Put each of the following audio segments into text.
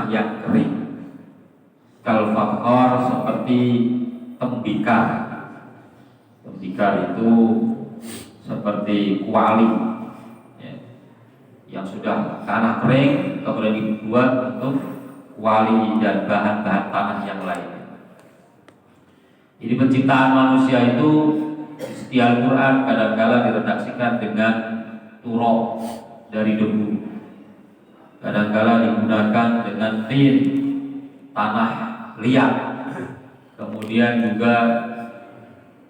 yang kering. Kalfakhar, seperti tembikar. Tembikar itu seperti kuali ya, yang sudah tanah kering kemudian dibuat untuk kuali dan bahan-bahan tanah yang lain. Jadi penciptaan manusia itu di Al-Quran kadang-kala diredaksikan dengan turab dari debu, kadang-kala digunakan dengan tin, tanah liat, kemudian juga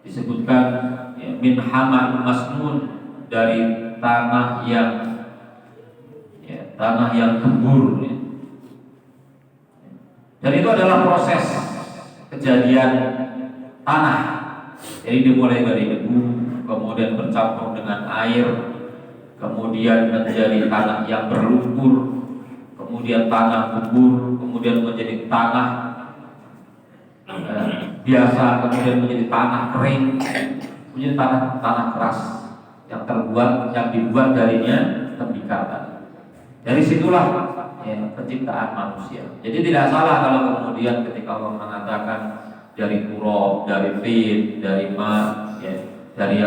disebutkan ya, min hama'in masnun, dari tanah yang gembur ya. Dan itu adalah proses kejadian tanah. Jadi dimulai dari debu, kemudian bercampur dengan air, kemudian menjadi tanah yang berlumpur, kemudian tanah gembur, kemudian menjadi tanah biasa, kemudian menjadi tanah kering, menjadi tanah keras yang dibuat darinya tembikar. Dari situlah ya, penciptaan manusia. Jadi tidak salah kalau kemudian ketika Allah mengatakan dari turab, dari tin, dari ma, ya, dari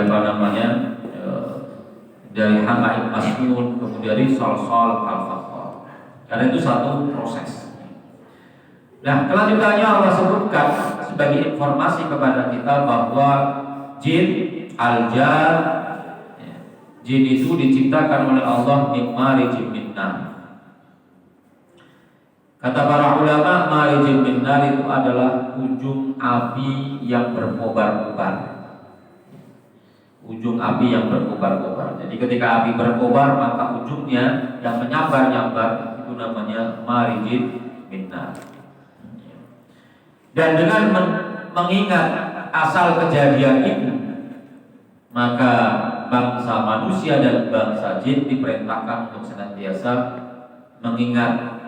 dari hama'in masnun, kemudian dari sol-sol al-fakhar. Karena itu satu proses. Nah, kelanjutannya Allah sebutkan sebagai informasi kepada kita bahwa jin, al-jan, ya, jin itu diciptakan oleh Allah min marijin min nar. Kata para ulama, marijin min nar itu adalah ujung api yang berkobar-kobar. Ujung api yang berkobar-kobar. Jadi ketika api berkobar, maka ujungnya yang menyambar-nyambar itu namanya marijin min nar. Dan dengan mengingat asal kejadian itu, maka bangsa manusia dan bangsa jin diperintahkan untuk senantiasa mengingat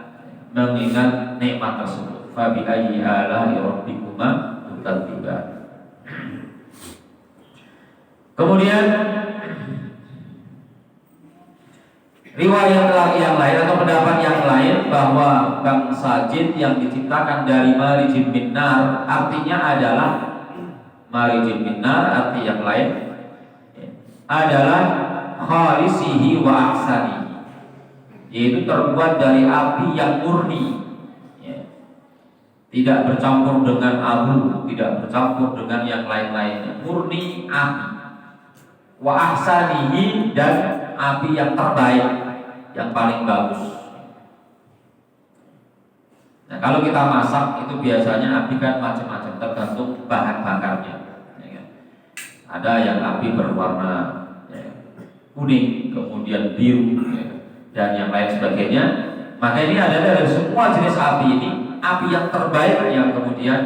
nikmat tersebut. Fa bi ayyi ala'i rabbikuma tukadziban. Kemudian riwayat yang lain atau pendapat yang lain bahwa bangsa jin yang diciptakan dari marijin min nar artinya adalah marijin min nar, arti yang lain adalah khalisihi wa ahsanihi, yaitu terbuat dari api yang murni ya. Tidak bercampur dengan abu, tidak bercampur dengan yang lain-lainnya, murni api. Wa ahsanihi, dan api yang terbaik, yang paling bagus. Nah, kalau kita masak itu biasanya api kan macam-macam, tergantung bahan bakarnya ya kan? Ada yang api berwarna ya, kuning, kemudian biru ya, dan yang lain sebagainya. Maka ini ada dari semua jenis api ini, api yang terbaik yang kemudian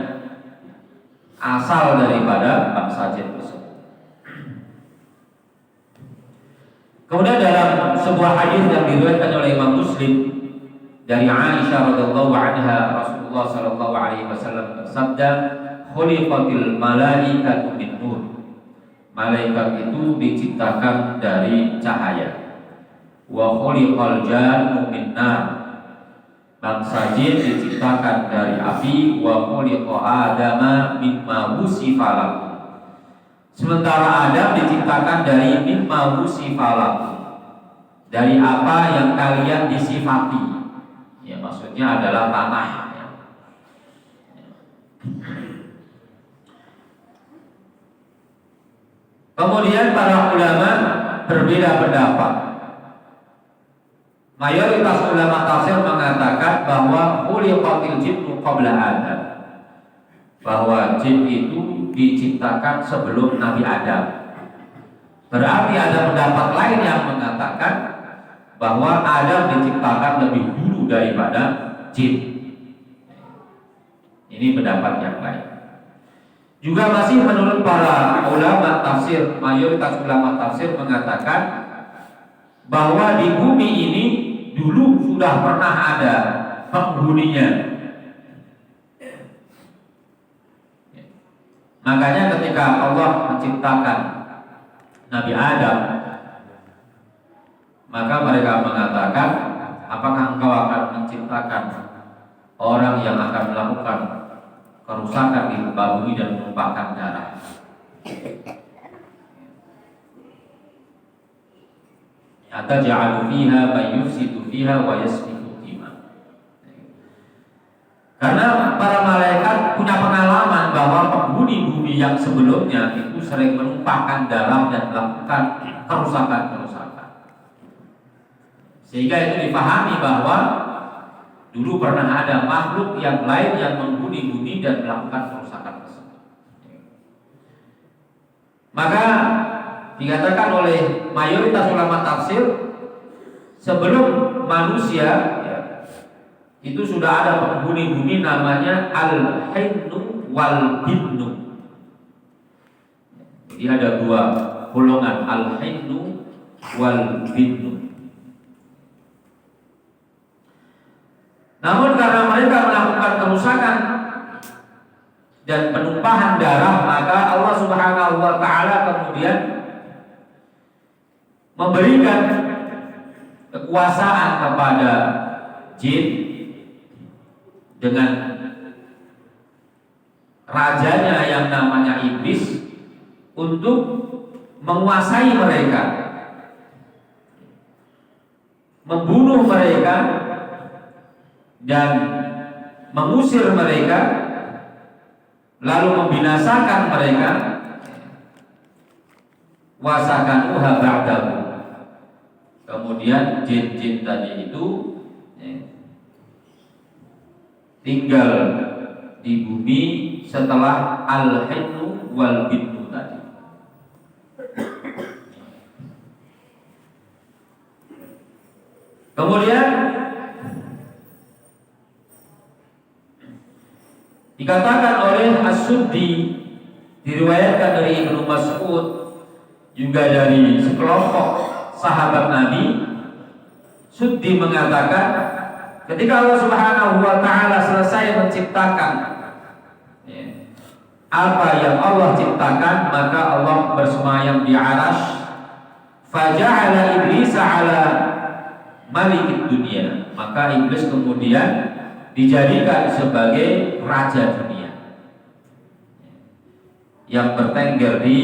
asal daripada bangsa jin tersebut. Kemudian dalam sebuah hadis yang diriwayatkan oleh Imam Muslim dari Aisyah radhiyallahu anha, Rasulullah sallallahu alaihi wasallam bersabda, "Khuliqatil malaikatu min nur." Malaikat itu diciptakan dari cahaya. Wa khuliqal jannu min nar. Bangsa jin diciptakan dari api. Wa khuliqa adama mimma wusifa lahu. Sementara Adam diciptakan dari mimma wusifa lahu, dari apa yang kalian disifati. Ya, maksudnya adalah tanah ya. Kemudian para ulama berbeda pendapat. Mayoritas ulama tafsir mengatakan bahwa khuliqatil jinnu qabla Adam, bahwa jin itu diciptakan sebelum Nabi Adam. Berarti ada pendapat lain yang mengatakan bahwa Adam diciptakan lebih dulu daripada jin. Ini pendapat yang lain. Juga masih menurut para ulama tafsir, mayoritas ulama tafsir mengatakan bahwa di bumi ini dulu sudah pernah ada penghuninya. Makanya ketika Allah menciptakan Nabi Adam, maka mereka mengatakan, apakah engkau akan menciptakan orang yang akan melakukan kerusakan di muka bumi dan menumpahkan darah. Ataj'alu fiha man yufsidu fiha wa yasfiku dima. Karena para malaikat punya pengalaman bahwa penghuni bumi yang sebelumnya itu sering menumpahkan darah dan melakukan kerusakan-kerusakan. Sehingga itu dipahami bahwa dulu pernah ada makhluk yang lain yang menghuni bumi dan melakukan kerusakan tersebut. Maka dikatakan oleh mayoritas ulama tafsir, sebelum manusia itu sudah ada penghuni bumi namanya al-hinnu wal-binnu. Jadi ada dua golongan, al-hinnu wal-binnu. Namun karena mereka melakukan kerusakan dan penumpahan darah, maka Allah Subhanahu wa taala kemudian memberikan kekuasaan kepada jin dengan rajanya yang namanya iblis untuk menguasai mereka, membunuh mereka dan mengusir mereka, lalu membinasakan mereka. Wasakanuha ba'dahu. Kemudian jin-jin tadi itu tinggal di bumi setelah al-hinnu wal-binnu tadi. Kemudian dikatakan oleh As-Suddi, diriwayatkan dari Ibnu Mas'ud, juga dari sekelompok sahabat Nabi, Suddi mengatakan, ketika Allah Subhanahu wa taala selesai menciptakan apa yang Allah ciptakan, maka Allah bersemayam di arasy, faja'ala iblis ala malikid dunia, maka iblis kemudian dijadikan sebagai raja dunia yang bertengger di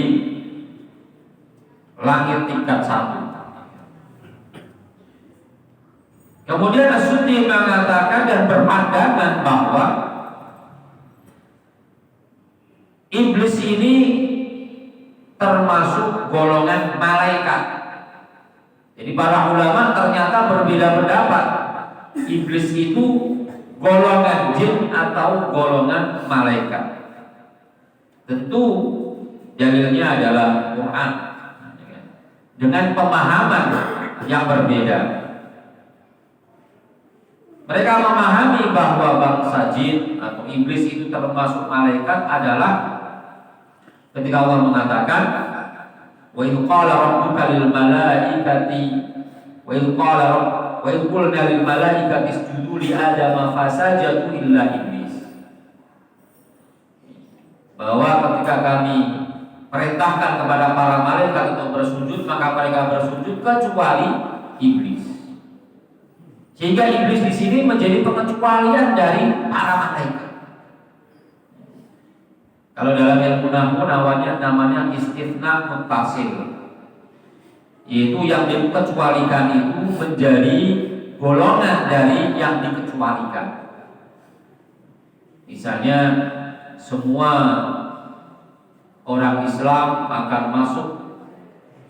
langit tingkat 1. Kemudian As-Suddi mengatakan dan berpandangan bahwa iblis ini termasuk golongan malaikat. Jadi para ulama ternyata berbeda pendapat, iblis itu golongan jin atau golongan malaikat. Tentu dalilnya adalah Quran dengan pemahaman yang berbeda. Mereka memahami bahwa bangsa jin atau iblis itu termasuk malaikat adalah ketika Allah mengatakan, wa idh qala rabbuka lil malaikati wa idh qulna lil malaikati isjudu li adama fasajadu illa iblis. Bahwa ketika kami perintahkan kepada para malaikat untuk bersujud, maka mereka bersujud kecuali iblis. Sehingga iblis di sini menjadi pengecualian dari para malaikat. Kalau dalam ilmu nahwu namanya istitsna muttasil, yaitu yang dikecualikan itu menjadi golongan dari yang dikecualikan. Misalnya semua orang Islam akan masuk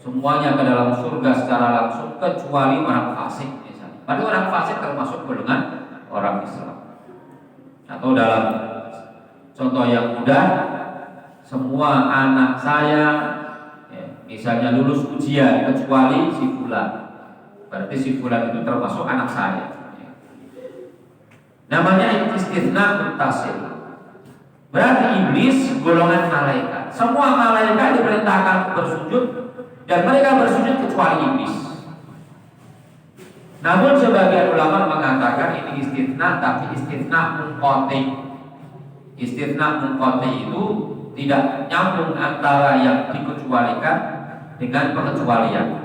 semuanya ke dalam surga secara langsung kecuali orang fasik. Padahal orang fasik termasuk golongan orang Islam. Atau dalam contoh yang mudah, semua anak saya misalnya lulus ujian kecuali si fulan, berarti si fulan itu termasuk anak saya. Namanya istitsna muttasil. Berarti iblis golongan malaikat. Semua malaikat diperintahkan bersujud dan mereka bersujud kecuali iblis. Namun sebagian ulama mengatakan ini istitsna, tapi istitsna munqati. Istitsna munqati itu tidak nyambung antara yang dikecualikan dengan pengecualian.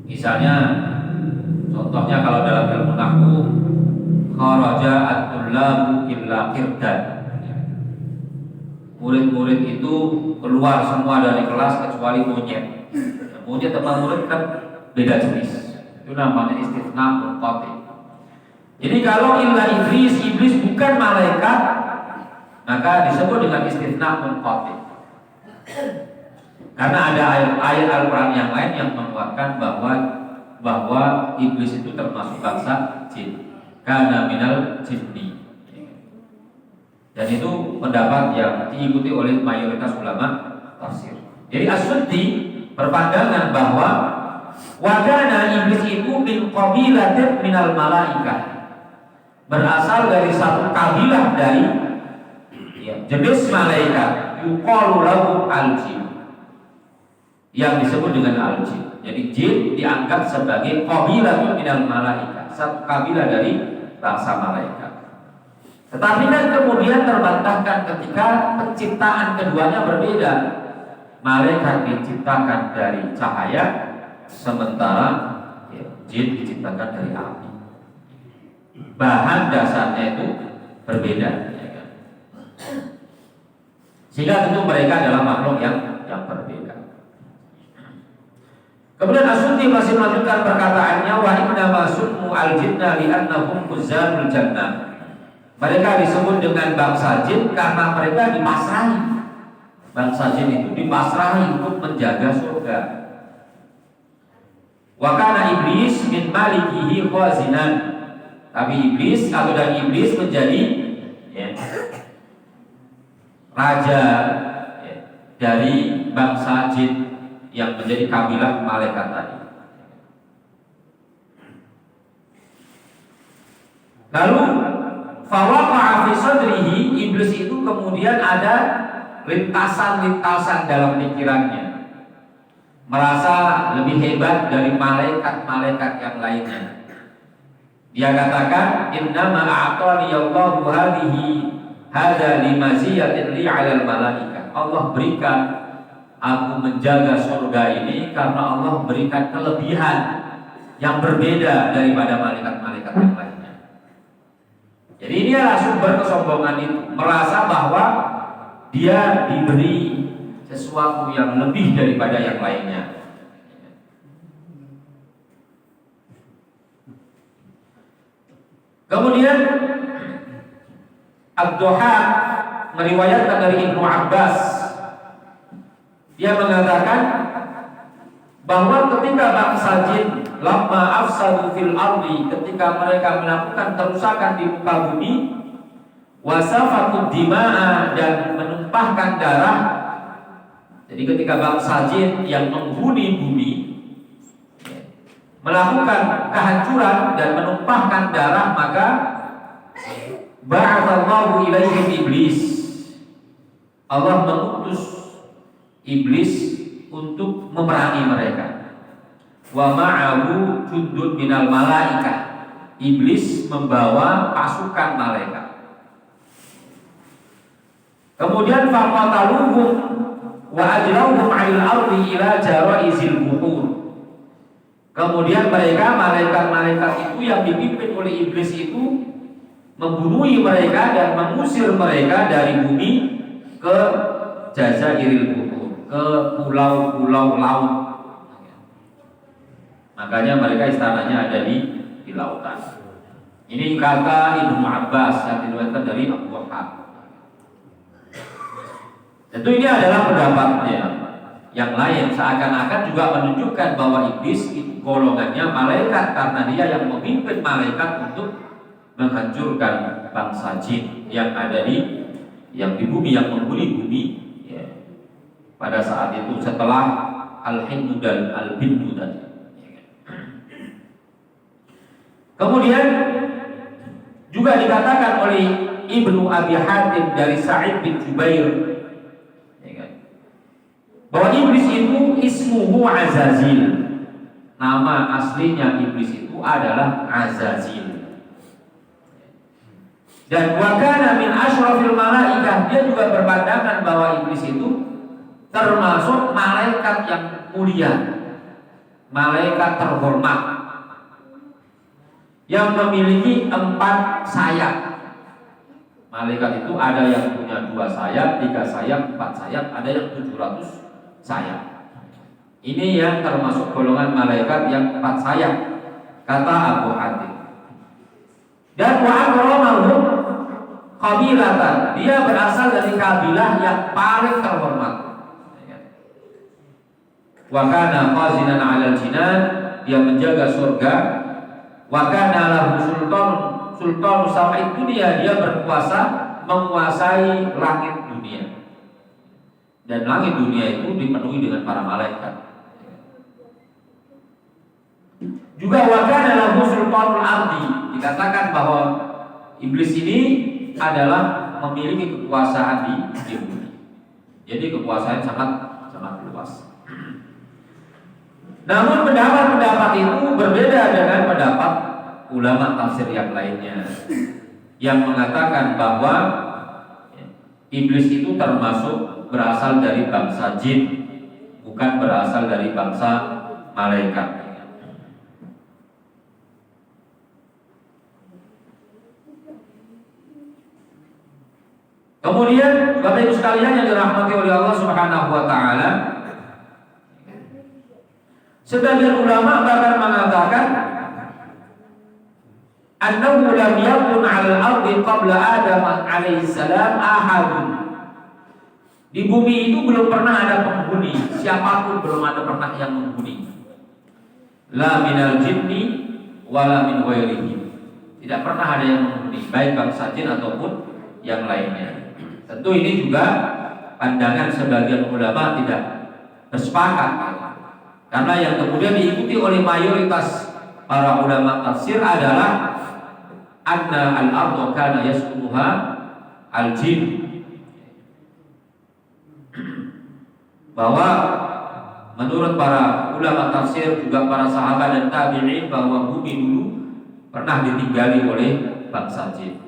Misalnya, contohnya kalau dalam ilmu nahwu kharaja at-tullabu illa qirdan. Murid-murid itu keluar semua dari kelas kecuali monyet. Monyet sama murid kan beda jenis. Itu namanya istitsna munqati. Jadi kalau illa iblis bukan malaikat, maka disebut dengan istitsna munqati. Karena ada ayat Al-Quran yang lain yang menguatkan bahwa iblis itu termasuk bangsa jin. Kana minal jinni. Dan itu pendapat yang diikuti oleh mayoritas ulama tafsir. Jadi As-Suddi berpandangan bahwa wadana iblis itu min qabilatin minal malaikah, berasal dari satu kabilah dari jenis malaikat, yuqalu lahu al-jin, yang disebut dengan al-jin. Jadi jin dianggap sebagai qabilatun minal malaikah, satu kabilah dari bangsa malaikat. Tetapi kan kemudian terbantahkan ketika penciptaan keduanya berbeda. Malaikat diciptakan dari cahaya, sementara jin diciptakan dari api. Bahan dasarnya itu berbeda, ya kan? Sehingga tentu mereka adalah makhluk yang berbeda. Kemudian As-Suddi masih melanjutkan perkataannya, wa inna ma summu al-jinna li'annahum khuzanul jannah. Mereka disebut dengan bangsa jin karena mereka dipasrahi. Bangsa jin itu dipasrahi untuk menjaga surga. Wa kana iblis min malikihi khazinan. Tapi iblis menjadi raja dari bangsa jin yang menjadi kabilah malaikat tadi. Lalu fawaqa'a fi sadrihi, iblis itu kemudian ada lintasan-lintasan dalam pikirannya, merasa lebih hebat dari malaikat-malaikat yang lainnya. Dia katakan, innama a'tani Allahu hadza limaziyatin li 'alal malaikah. Allah berikan aku menjaga surga ini karena Allah berikan kelebihan yang berbeda daripada malaikat-malaikat yang lainnya. Jadi ini adalah sumber kesombongan itu, merasa bahwa dia diberi sesuatu yang lebih daripada yang lainnya. Kemudian Ad-Duhaq meriwayatkan dari Ibnu Abbas, dia mengatakan bahwa ketika bangsa jin lamma afsadu fil ardi, ketika mereka melakukan kerusakan di muka bumi, wasafakud dima'a, dan menumpahkan darah. Jadi ketika bangsa jin yang menghuni bumi melakukan kehancuran dan menumpahkan darah, maka ba'atsallahu ilaihim iblis. Allah mengutus iblis untuk memerangi mereka. Wa ma'ahu jundun minal malaikah. Iblis membawa pasukan malaikat. Kemudian faqataluhum wa ajrauhum 'alal ardi ila jaraizil buhur. Kemudian mereka, malaikat-malaikat itu yang dipimpin oleh iblis itu, membunuhi mereka dan mengusir mereka dari bumi ke jazairil buhur, ke pulau-pulau laut. Makanya mereka istananya ada di lautan. Ini kata Ibnu Abbas yang diriwayatkan dari Abu Bakar. Tentu ini adalah pendapatnya. Yang lain seakan-akan juga menunjukkan bahwa iblis itu golongannya malaikat karena dia yang memimpin malaikat untuk menghancurkan bangsa jin yang ada di bumi, yang menghuni bumi ya, pada saat itu setelah al-hindu dan al-bindu tadi. Kemudian juga dikatakan oleh Ibnu Abi Hatim dari Sa'id bin Jubair, ya kan, bahwa iblis itu ismuhu Azazil. Nama aslinya iblis itu adalah Azazil. Dan wa kana min asyrafil malaikah, dia juga berpandangan bahwa iblis itu termasuk malaikat yang mulia, malaikat terhormat. yang memiliki 4 sayap. Malaikat itu ada yang punya 2 sayap, 3 sayap, 4 sayap, ada yang 700 sayap. Ini yang termasuk golongan malaikat yang 4 sayap, kata Abu Hatim. Dan wa akramahum qabilatan, dia berasal dari kabilah yang paling terhormat. Wa kana qazinan 'alal jinan, dia menjaga surga. Wa kana lahu sultan samai dunia, dia berkuasa menguasai langit dunia. Dan langit dunia itu dipenuhi dengan para malaikat. Juga wa kana lahu sultanul ardi, dikatakan bahwa iblis ini adalah memiliki kekuasaan di bumi. Jadi kekuasaan sangat luas. Namun pendapat itu berbeda dengan pendapat ulama tafsir yang lainnya, yang mengatakan bahwa iblis itu termasuk berasal dari bangsa jin, bukan berasal dari bangsa malaikat. Kemudian Bapak Ibu sekalian yang dirahmati oleh Allah Subhanahu wa taala, sebagian ulama bahkan mengatakan annahu lam yakun 'alal ardi qabla Adam alaihi salam ahadun. Di bumi itu belum pernah ada penghuni, siapapun belum ada pernah yang menghuni. La minal jinni wala min ghairihi. Tidak pernah ada yang menghuni, baik bangsa jin ataupun yang lainnya. Tentu ini juga pandangan sebagian ulama tidak bersepakat, karena yang kemudian diikuti oleh mayoritas para ulama tafsir adalah anna al-ardh kana yaskunuha al-jin, bahwa menurut para ulama tafsir juga para sahabat dan tabi'in bahwa bumi dulu pernah ditinggali oleh bangsa jin.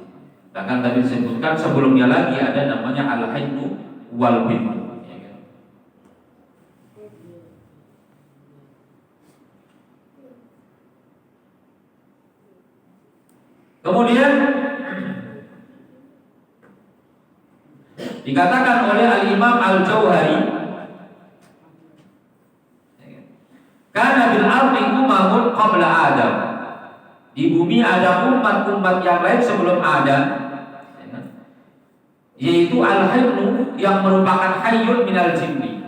Bahkan tadi disebutkan sebelumnya lagi ada namanya al-hinnu wal binnu. Kemudian dikatakan oleh Al-Imam Al-Jauhari, kana bil ardi umamun qabla Adam. Di bumi ada umat-umat yang lain sebelum Adam, yaitu al-hayyu yang merupakan hayyun minal jinni.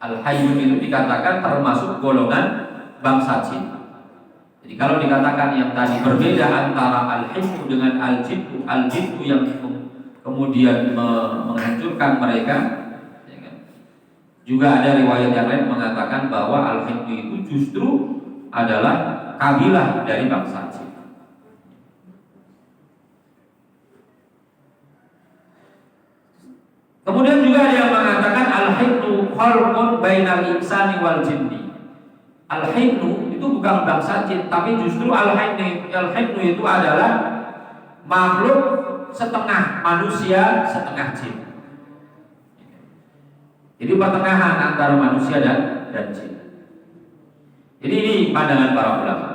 Al-hayyu itu dikatakan termasuk golongan bangsa jin. Jadi kalau dikatakan yang tadi berbeda antara al-hayyu dengan al-jinnu yang kemudian menghancurkan mereka, juga ada riwayat yang lain mengatakan bahwa al-hayyu itu justru adalah kabilah dari bangsa jin. Kemudian juga ada yang mengatakan al-hinnu khalqun bainal insani wal jinni. Al-hinnu itu bukan bangsa jin, tapi justru al-hinnu itu adalah makhluk setengah manusia, setengah jin. Jadi pertengahan antara manusia dan jin. Jadi ini pandangan para ulama.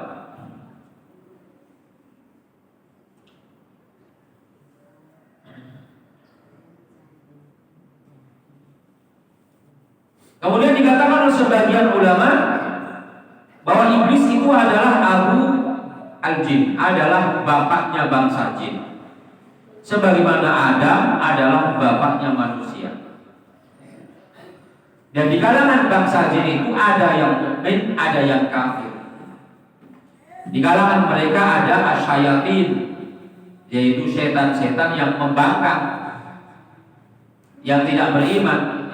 Kemudian dikatakan oleh sebagian ulama bahwa iblis itu adalah abu al-jin, adalah bapaknya bangsa jin, sebagaimana Adam adalah bapaknya manusia. Dan di kalangan bangsa jin itu ada yang mukmin, ada yang kafir. Di kalangan mereka ada asyayatin, yaitu setan-setan yang membangkang, yang tidak beriman.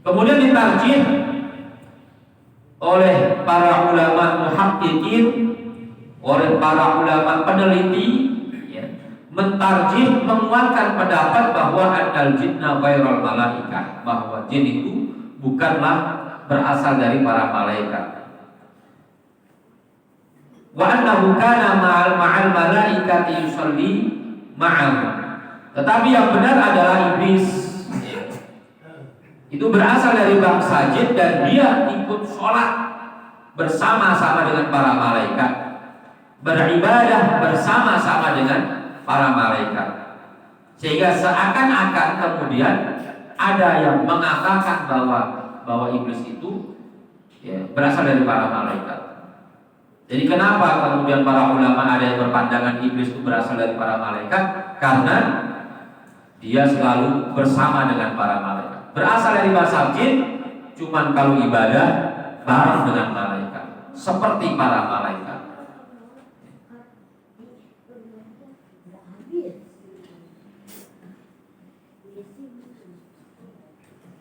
Kemudian ditarjih oleh para ulama muhaqqiqin, oleh para ulama peneliti, ya, mentarjih, menguatkan pendapat bahwa annal jinna ghairul malaikah, bahwa jin itu bukanlah berasal dari para malaikat. Wa annahu kana ma'al malaikati yusalli ma'ahum. Tetapi yang benar adalah iblis, itu berasal dari bangsa jin dan dia ikut sholat bersama-sama dengan para malaikat, beribadah bersama-sama dengan para malaikat, sehingga seakan-akan kemudian ada yang mengatakan bahwa iblis itu berasal dari para malaikat. Jadi kenapa kemudian para ulama ada yang berpandangan iblis itu berasal dari para malaikat? Karena dia selalu bersama dengan para malaikat. Berasal dari bahasa jin, cuman kalau ibadah bareng dengan malaikat, seperti para malaikat.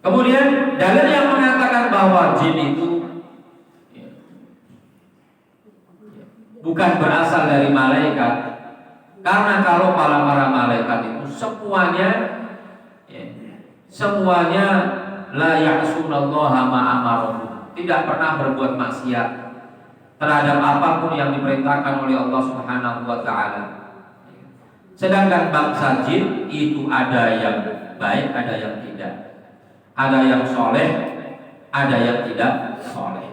Kemudian dalil yang mengatakan bahwa jin itu bukan berasal dari malaikat, karena kalau para malaikat itu semuanya la ya'sunallaha ma amaruhum, tidak pernah berbuat maksiat terhadap apapun yang diperintahkan oleh Allah Subhanahu wa taala. Sedangkan bangsa jin itu ada yang baik, ada yang tidak. Ada yang soleh, ada yang tidak soleh.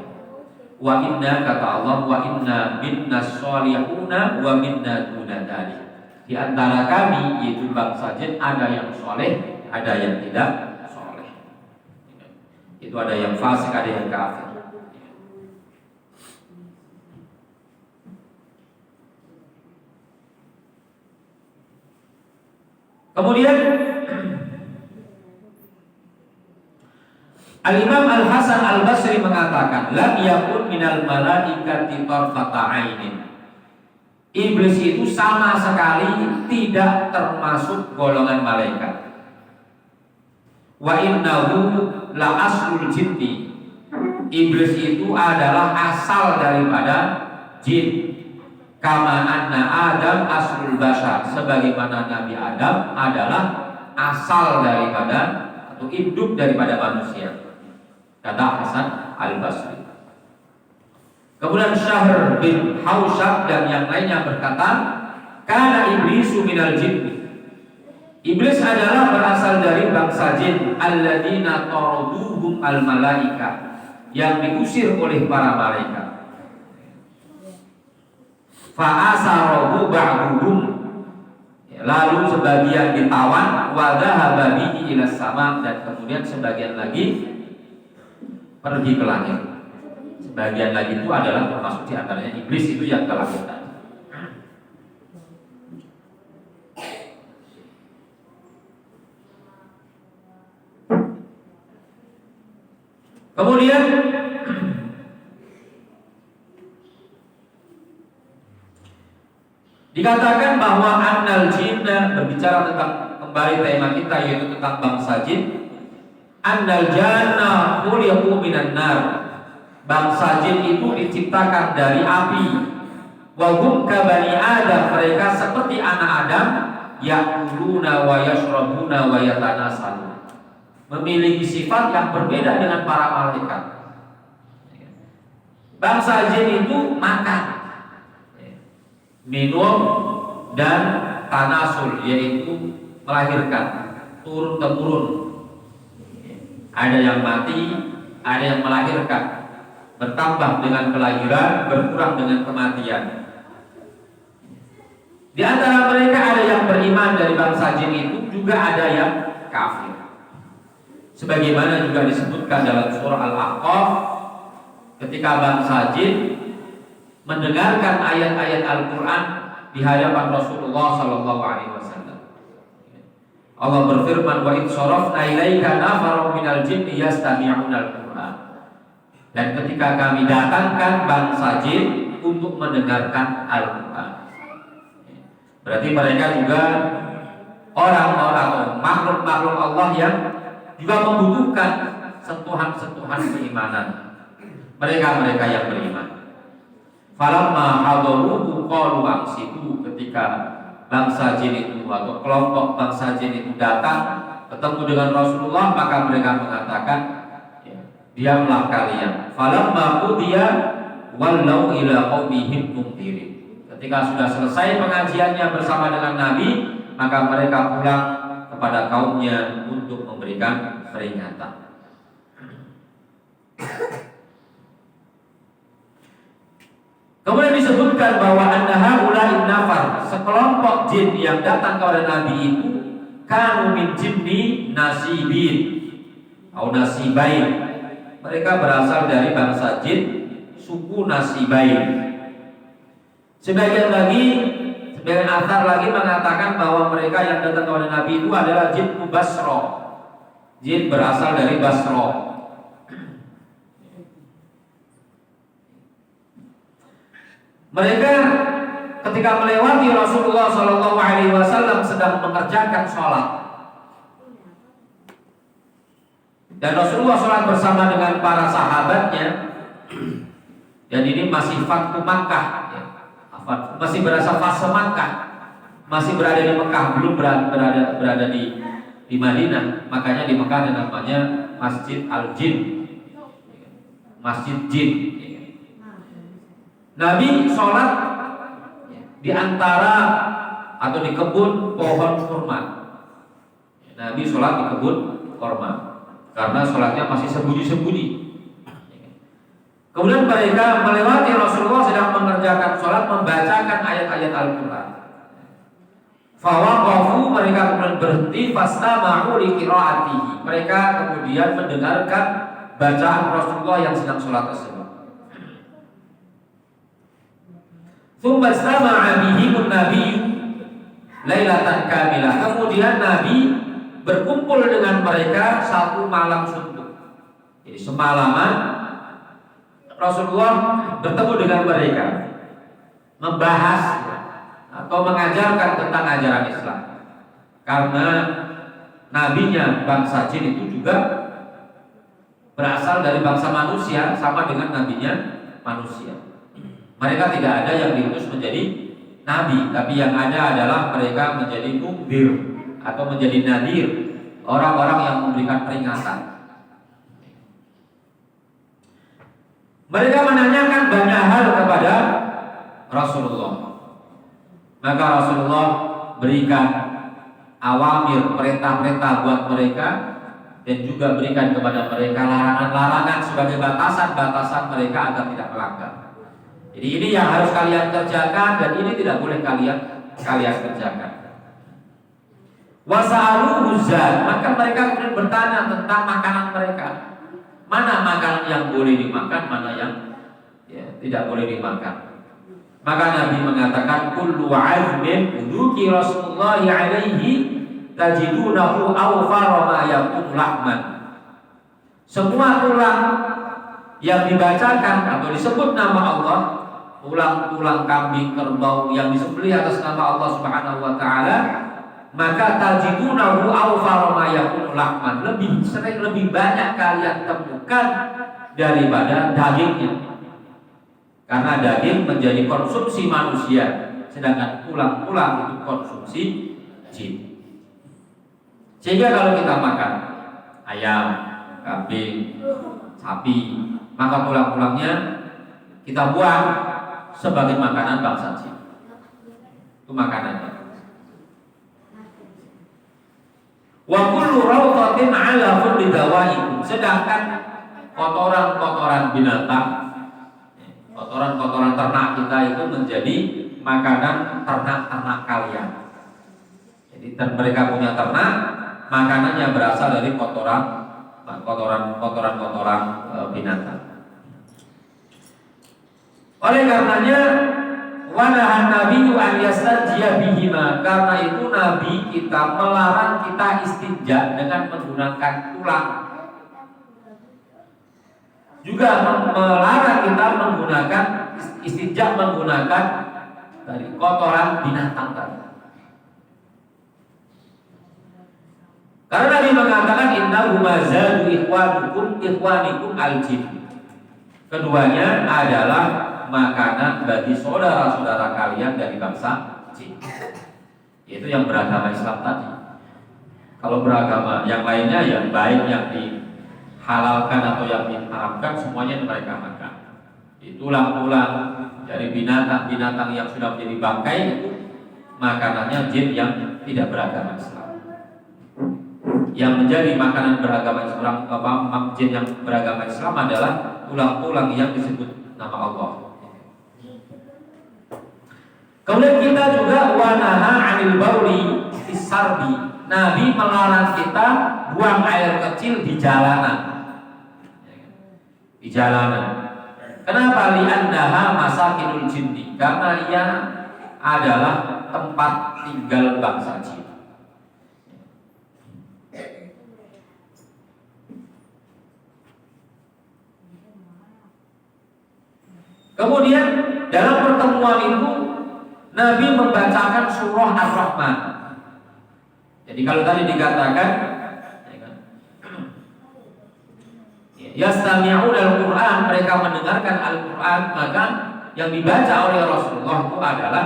Wa inna, kata Allah, wa inna minna sholihuna wa minna duna dzalik. Di antara kami, yaitu bangsa jin, ada yang soleh, ada yang tidak soleh. Itu ada yang fasik, ada yang kafir. Kemudian Al-Imam Al-Hasan Al-Basri mengatakan, lam yakun minal malaikati tarfata ainin. Iblis itu sama sekali tidak termasuk golongan malaikat. Wa innahu la aslul jinni. Iblis itu adalah asal daripada jin. Kama anna Adam aslul bashar. Sebagaimana Nabi Adam adalah asal daripada atau induk daripada manusia. Kata Hasan Al-Basri. Kemudian Syahr bin Hausyab dan yang lainnya berkata, kana iblisu minal jin. Iblis adalah berasal dari bangsa jin, alladzina taraduhum al-malaika, yang diusir oleh para malaikat. Fa asarahu ba'duhum, lalu sebagian ditawan, wa dhahaba bihi ila sama, dan kemudian sebagian lagi pergi ke langit. Sebagian lagi itu adalah termasuk di antaranya iblis itu yang ke langit tadi. Kemudian dikatakan bahwa annal jinna, berbicara tentang kembali tema kita yaitu tentang bangsa jin. Annal janna khuliqu minan nar. Bangsa jin itu diciptakan dari api. Wa hum ka bani Adam, mereka seperti anak Adam, ya'kuluna wa yashrabuna wa yatanasalun. Memiliki sifat yang berbeda dengan para malaikat. Bangsa jin itu makan, minum, dan tanasul, yaitu melahirkan, turun temurun. Ada yang mati, ada yang melahirkan, bertambah dengan kelahiran, berkurang dengan kematian. Di antara mereka ada yang beriman dari bangsa jin itu, juga ada yang kafir. Sebagaimana juga disebutkan dalam surah Al-Ahqaf, ketika bangsa jin mendengarkan ayat-ayat Al-Quran di hadapan Rasulullah SAW. Allah berfirman, wa in sarafna ilaika nafarum minal jinni yastami'unal Qur'an. Dan ketika kami datangkan bangsa jin untuk mendengarkan Al-Quran. Berarti mereka juga orang-orang atau makhluk-makhluk Allah yang juga membutuhkan sentuhan-sentuhan keimanan. Mereka-mereka yang beriman. Falamma hadaruhu qalu ansitu, ketika bangsa jin itu atau kelompok bangsa jin itu datang ketemu dengan Rasulullah, maka mereka mengatakan, diamlah kalian. Falamma qudiya wallau ila qaumihim mundirin. Ketika sudah selesai pengajiannya bersama dengan Nabi, maka mereka pulang kepada kaumnya untuk memberikan peringatan. Kemudian disebutkan bahwa annaha ulai nafar, sekelompok jin yang datang kepada Nabi itu kanu min jinni nasibin atau nasibain. Mereka berasal dari bangsa jin suku Nasibain. Sebagian athar lagi mengatakan bahwa mereka yang datang kepada Nabi itu adalah jin Basra. Jin berasal dari Basra. Mereka ketika melewati Rasulullah SAW sedang mengerjakan sholat, dan Rasulullah sholat bersama dengan para sahabatnya, dan ini masih waktu Makkah, ya. Masih berasa fase Makkah, masih berada di Mekah, belum berada di Madinah. Makanya di Mekah ada namanya Masjid Al-Jin, Masjid Jin. Nabi sholat di antara atau di kebun pohon kurma. Nabi sholat di kebun kurma karena sholatnya masih sembunyi-sembunyi. Kemudian mereka melewati Rasulullah sedang mengerjakan sholat, membacakan ayat-ayat Al-Quran. Fawaqafu, mereka kemudian berhenti, fastama'u li qiraatihi. Mereka kemudian mendengarkan bacaan Rasulullah yang sedang sholat tersebut. Tsumma istama'a bihimun nabiyyu lailatan kamilah. Kemudian Nabi berkumpul dengan mereka satu malam suntuk. Jadi semalaman Rasulullah bertemu dengan mereka, membahas atau mengajarkan tentang ajaran Islam. Karena nabinya bangsa jin itu juga berasal dari bangsa manusia, sama dengan nabinya manusia. Mereka tidak ada yang diutus menjadi nabi, tapi yang ada adalah mereka menjadi mungdir atau menjadi nadir, orang-orang yang memberikan peringatan. Mereka menanyakan banyak hal kepada Rasulullah. Maka Rasulullah berikan awamir, perintah-perintah buat mereka, dan juga berikan kepada mereka larangan-larangan sebagai batasan-batasan mereka agar tidak melanggar. Jadi ini yang harus kalian kerjakan dan ini tidak boleh kalian kerjakan. Wasa'alu huzan, maka mereka kemudian bertanya tentang makanan mereka. Mana makanan yang boleh dimakan, mana yang tidak boleh dimakan. Maka Nabi mengatakan kullu azmin uduki Rasulullah alaihi tajidunahu awfara ma yakun lahman. Semua tulang yang dibacakan atau disebut nama Allah, tulang-tulang kambing, kerbau yang disembelih atas nama Allah Subhanahu wa taala, maka tajidunahu awfara ma yakun lahman, lebih sering, lebih banyak kalian temukan daripada dagingnya. Karena daging menjadi konsumsi manusia, sedangkan tulang-tulang itu konsumsi jin. Sehingga kalau kita makan ayam, kambing, sapi, maka tulang-tulangnya kita buang sebagai makanan bangsa jin. Itu makanannya. Wa kullu rawdatin 'ala kulli dawaikum, sedangkan kotoran-kotoran binatang, kotoran-kotoran ternak kita itu menjadi makanan ternak-ternak kalian. Jadi mereka punya ternak, makanannya berasal dari kotoran binatang. Oleh karenanya wanahan Nabi an yastajiya bihima, karena itu Nabi kita melarang kita istinja dengan menggunakan tulang. Juga melarang kita menggunakan istinja menggunakan dari kotoran binatang tadi. Karena Nabi mengatakan innahu mazadu ikhwanikum al-jin. Keduanya adalah makanan bagi saudara-saudara kalian dari bangsa jin. Yaitu yang beragama Islam tadi. Kalau beragama yang lainnya yang baik, yang dihalalkan atau yang diharamkan, semuanya mereka makan. Tulang-tulang dari binatang-binatang yang sudah menjadi bangkai itu makanannya jin yang tidak beragama Islam. yang menjadi makanan beragama Islam, jin yang beragama Islam adalah tulang-tulang yang disebut nama Allah. Kemudian kita juga wanaha 'anil bauli fisarbi. Nabi melarang kita buang air kecil di jalanan. Di jalanan. Kenapa? Li'annaha masakinul jinni. Karena ia adalah tempat tinggal bangsa jin. Kemudian dalam pertemuan itu Nabi membacakan surah Ar-Rahman. Jadi kalau tadi dikatakan yastami'un al-Quran, mereka mendengarkan Al-Quran, maka yang dibaca oleh Rasulullah itu adalah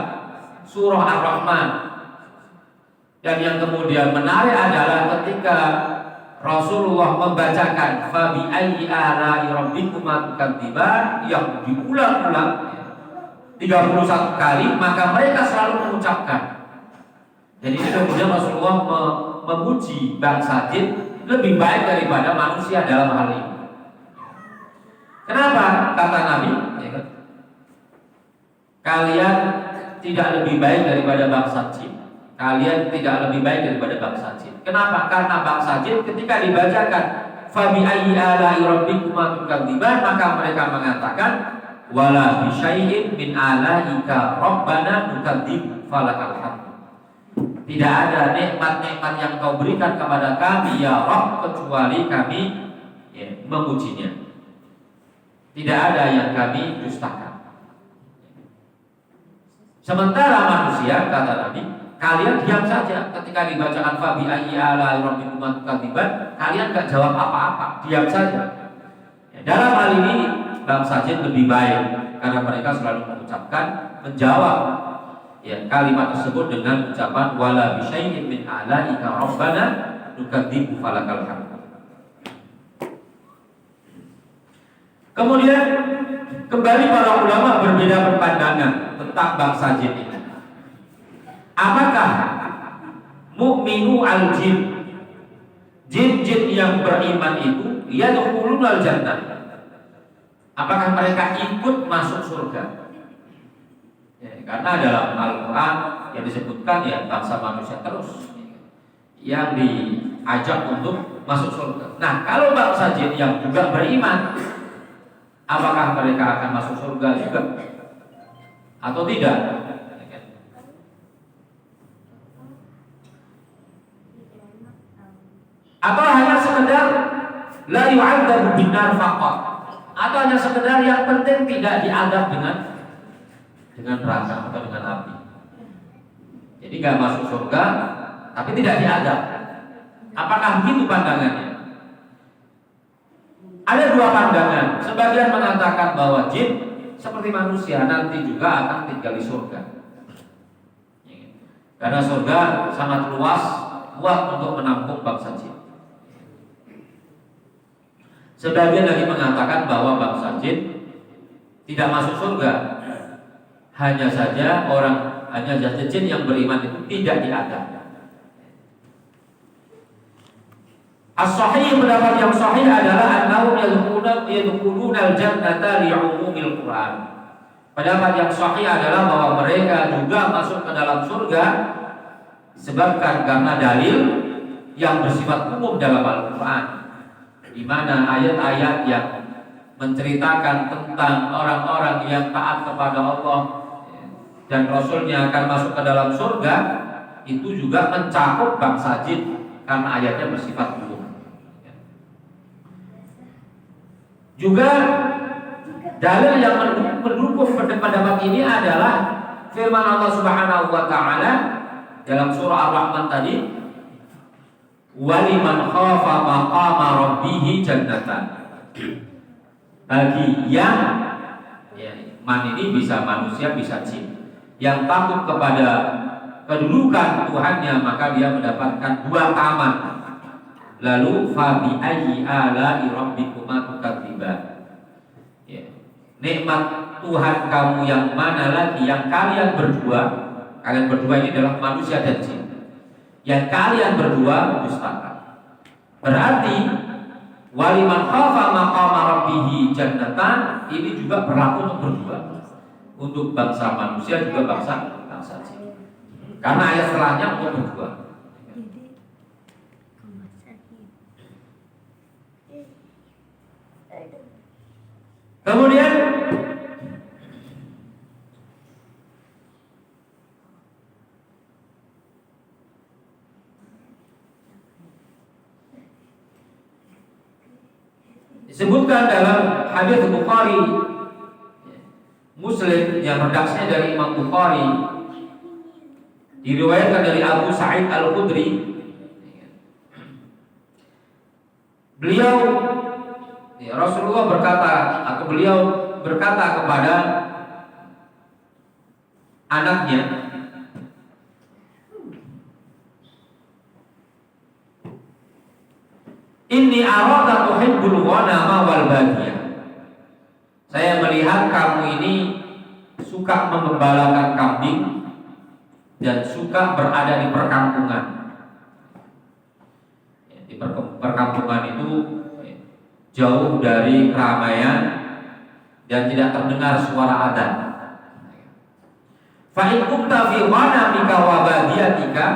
surah Ar-Rahman. Dan yang kemudian menarik adalah ketika Rasulullah membacakan fa bi ayyi ala'i rabbikuma tukadziban yang diulang-ulang 31 kali, maka mereka selalu mengucapkan. Jadi kemudian Rasulullah memuji bangsa jin lebih baik daripada manusia dalam hal ini. Kenapa? Kata Nabi, kalian tidak lebih baik daripada bangsa jin. Kalian tidak lebih baik daripada bangsa jin. Kenapa? Karena bangsa jin ketika dibacakan fa bi ayyi ala'i rabbikuma tukadziban, maka mereka mengatakan wala bi syai'in min alaika rabbana nukadzib falakal hamd. Tidak ada nikmat-nikmat yang kau berikan kepada kami ya Rabb kecuali kami memujinya. Tidak ada yang kami dustakan. Sementara manusia, kata Nabi, kalian diam saja ketika dibacakan fa bi ayyi ala'i rabbikuma tukadziban, kalian enggak jawab apa-apa, diam saja. Dalam hal ini bangsa jin lebih baik karena mereka selalu mengucapkan, menjawab kalimat tersebut dengan ucapan wala bi syai'in min alaika rabbana nukadzibu falakal hamd. Kemudian kembali para ulama berbeda pandangan tentang bangsa jin ini. Apakah mukminu al-jin, jin-jin yang beriman itu yadkhulunal jannah? Apakah mereka ikut masuk surga? Karena dalam Al-Quran yang disebutkan bangsa manusia terus yang diajak untuk masuk surga. Nah, kalau bangsa jin yang juga beriman, apakah mereka akan masuk surga juga atau tidak? Atau hanya sekedar la yu'adzabu binar faqat, atau hanya sekedar yang penting tidak diadab dengan neraka atau dengan api. Jadi nggak masuk surga tapi tidak diadab. Apakah begitu pandangannya? Ada dua pandangan. Sebagian mengatakan bahwa jin seperti manusia nanti juga akan tinggal di surga. Karena surga sangat luas, kuat untuk menampung bangsa jin. Sebagian lagi mengatakan bahwa bangsa jin tidak masuk surga. Hanya saja jin yang beriman itu tidak diadab. As-sahih, pendapat yang sahih adalah annahum yadkhuluna al-jannata li'umumil Qur'an. Pendapat yang sahih adalah bahwa mereka juga masuk ke dalam surga disebabkan karena dalil yang bersifat umum dalam Al-Qur'an, di mana ayat-ayat yang menceritakan tentang orang-orang yang taat kepada Allah dan Rasulnya akan masuk ke dalam surga itu juga mencakup bangsa jin karena ayatnya bersifat umum. Juga dalil yang mendukung pendapat ini adalah firman Allah Subhanahu wa taala dalam surah Ar-Rahman tadi, waliman khafa maqama rabbih jannatan. Bagi yang man ini bisa manusia bisa jin, yang takut kepada kedudukan Tuhannya, maka dia mendapatkan dua taman. Lalu fa bi ayyi ala'i rabbikuma tukadziban. Nikmat Tuhan kamu yang mana lagi yang kalian berdua ini adalah manusia dan jin, yang kalian berdua dustakan. Berarti waliman khafa maqama rabbih jannatan ini juga berlaku untuk berdua. Untuk bangsa manusia juga bangsa jin. Karena ayat setelahnya untuk berdua. Kemudian disebutkan dalam hadis Bukhari Muslim yang redaksinya dari Imam Bukhari, diriwayatkan dari Abu Sa'id Al-Khudri, beliau Rasulullah berkata atau beliau berkata kepada anaknya, "Inni arada tuhibbul ghanama wal badiyah." Saya melihat kamu ini suka mengembalakan kambing dan suka berada di perkampungan. Di perkampungan itu jauh dari keramaian dan tidak terdengar suara adzan. Fa in kunta fi ghanamika wa badiyatika,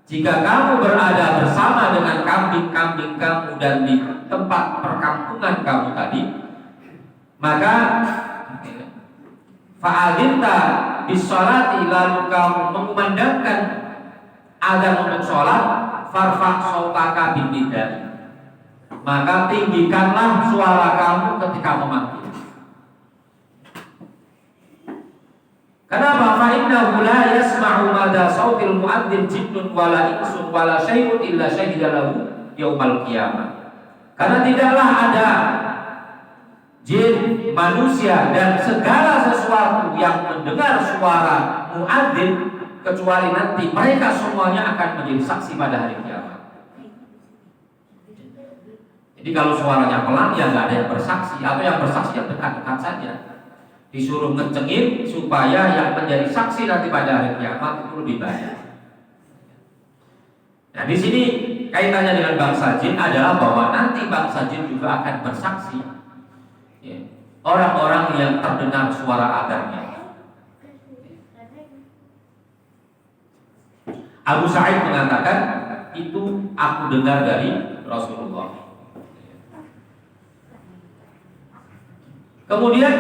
jika kamu berada bersama dengan kambing-kambing kamu dan di tempat perkampungan kamu tadi, maka fa'adinta bis-sholati, lalu kamu mengumandangkan adzan untuk sholat, farfa' sautaka bin-nida, maka tinggikanlah suara kamu ketika memanggil. Kenapa? Fa innahu la yasma'u mada sautil mu'adzin jinnun wala insun wala syai'un illa syahida lahu yaumal qiyamah. Karena tidaklah ada jin, manusia dan segala sesuatu yang mendengar suara mu'adzin kecuali nanti mereka semuanya akan menjadi saksi pada hari kiamat. Jadi kalau suaranya pelan ya nggak ada yang bersaksi, atau yang bersaksi yang dekat-dekat saja. Disuruh ngecengin supaya yang menjadi saksi nanti pada hari kiamat itu lebih banyak. Nah di sini kaitannya dengan bangsa jin adalah bahwa nanti bangsa jin juga akan bersaksi, ya, orang-orang yang terdengar suara adzannya. Abu Sa'id mengatakan itu aku dengar dari Rasulullah. Kemudian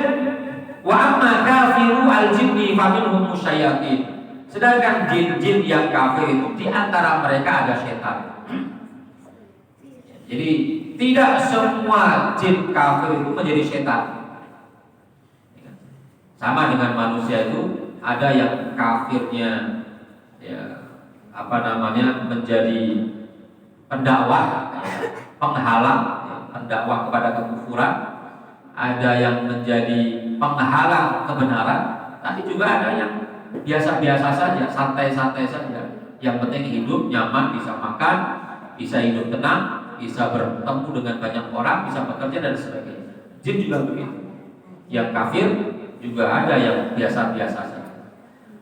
wa amma kafiru al-jinni faminhum musyayatin. Sedangkan jin-jin yang kafir itu di antara mereka ada setan. Jadi tidak semua jin kafir itu menjadi setan. Sama dengan manusia itu ada yang kafirnya menjadi pendakwah, penghalang, pendakwah kepada kekufuran. Ada yang menjadi penghalang kebenaran, tapi juga ada yang biasa-biasa saja, santai-santai saja. Yang penting hidup nyaman, bisa makan, bisa hidup tenang, bisa bertemu dengan banyak orang, bisa bekerja dan sebagainya. Jin juga begitu. Yang kafir juga ada yang biasa-biasa saja.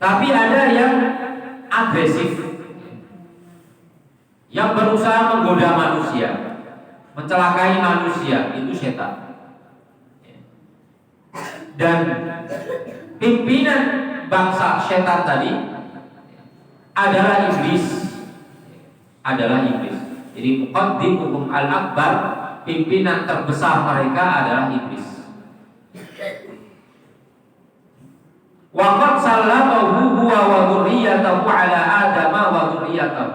Tapi ada yang agresif, yang berusaha menggoda manusia, mencelakai manusia, itu setan. Dan pimpinan bangsa setan tadi adalah iblis. Jadi muqaddimuhum al-akbar, pimpinan terbesar mereka adalah iblis. Wa qad sallamahu huwa wa dzurriyyatahu ala Adam wa dzurriyyatahu.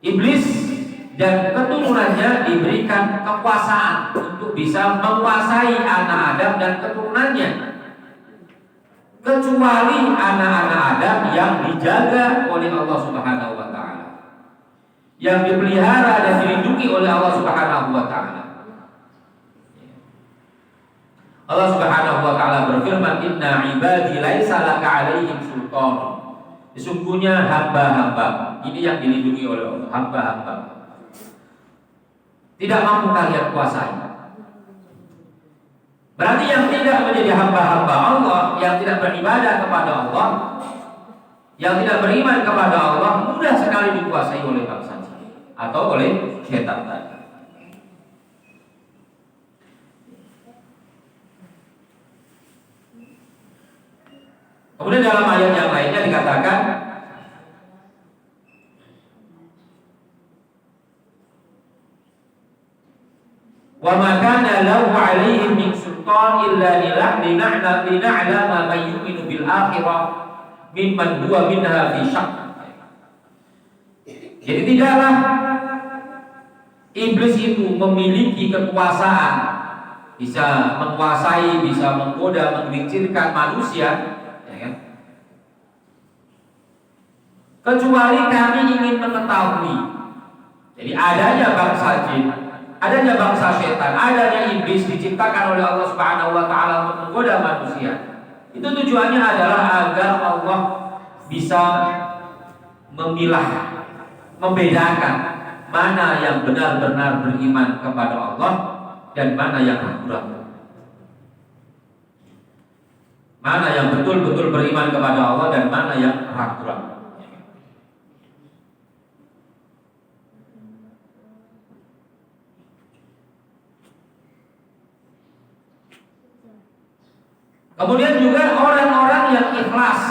Iblis dan keturunannya diberikan kekuasaan untuk bisa menguasai anak Adam dan keturunannya, kecuali anak-anak Adam yang dijaga oleh Allah Subhanahu wa taala, yang dipelihara dan dilindungi oleh Allah Subhanahu wa taala. Allah Subhanahu wa taala berfirman, "Inna ibadi laisa laka 'alaihim sultan." Sesungguhnya hamba-hamba ini yang dilindungi oleh Allah, hamba-hamba tidak mampu kalian kuasai. Berarti yang tidak menjadi hamba-hamba Allah, yang tidak beribadah kepada Allah, yang tidak beriman kepada Allah, mudah sekali dikuasai oleh bangsa jin. atau oleh syaitan tadi. Kemudian dalam ayat yang lainnya dikatakan wa ma kana lahu 'alaihim min sultan illa lina'lama man yu'minu bil akhirah mimman huwa minha fi syak. Jadi tidaklah iblis itu memiliki kekuasaan, bisa menguasai, bisa menggoda, menggelincirkan manusia, ya kan? Kecuali kami ingin mengetahui. Jadi adanya bangsa jin, adanya bangsa setan, adanya iblis diciptakan oleh Allah Subhanahu wa taala untuk menggoda manusia. Itu tujuannya adalah agar Allah bisa memilah, membedakan mana yang benar-benar beriman kepada Allah dan mana yang ragu-ragu. Mana yang betul-betul beriman kepada Allah dan mana yang ragu-ragu. Kemudian juga orang-orang yang ikhlas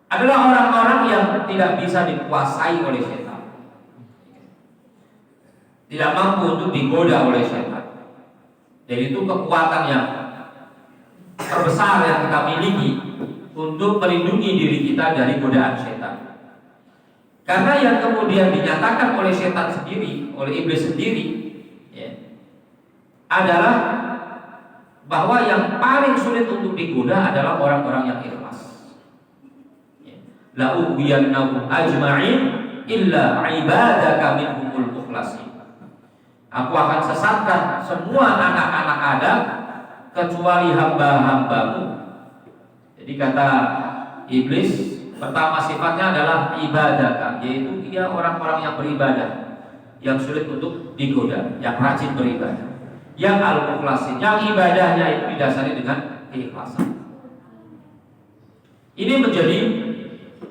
adalah orang-orang yang tidak bisa dikuasai oleh setan, tidak mampu untuk digoda oleh setan. Jadi itu kekuatan yang terbesar yang kita miliki untuk melindungi diri kita dari godaan setan. Karena yang kemudian dinyatakan oleh setan sendiri, oleh iblis sendiri, ya, adalah bahwa yang paling sulit untuk digoda adalah orang-orang yang ikhlas. La ughwiyannahum ajma'in illa ibadaka minhumul mukhlasin. Aku akan sesatkan semua anak-anak Adam kecuali hamba-hambamu. Jadi kata iblis, pertama sifatnya adalah ibadaka, yaitu dia orang-orang yang beribadah, yang sulit untuk digoda, yang rajin beribadah. Yang al-mukhlasin, yang ibadahnya itu didasari dengan keikhlasan. Ini menjadi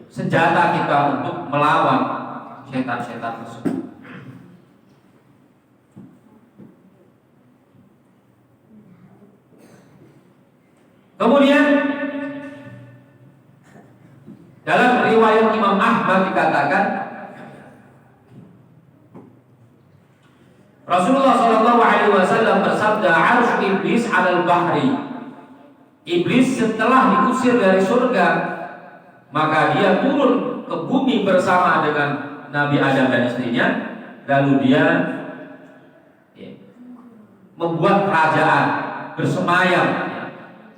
senjata kita untuk melawan setan-setan tersebut. Kemudian dalam riwayat Imam Ahmad dikatakan Rasulullah SAW bersabda, "Arsy iblis 'alal bahri." Iblis setelah diusir dari surga, maka dia turun ke bumi bersama dengan Nabi Adam dan istrinya, lalu dia membuat kerajaan, bersemayam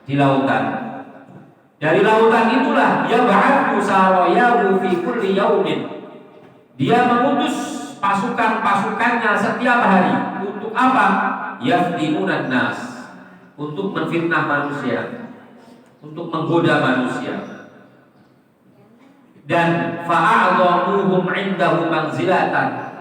di lautan. Dari lautan itulah dia ba'athu sarayahu fi kulli yaumin. Dia mengutus pasukan-pasukannya setiap hari. Untuk apa? Yaftinunan nas, untuk menfitnah manusia, untuk menggoda manusia. Dan fa'a'dhamuhum 'indahu manzilatan,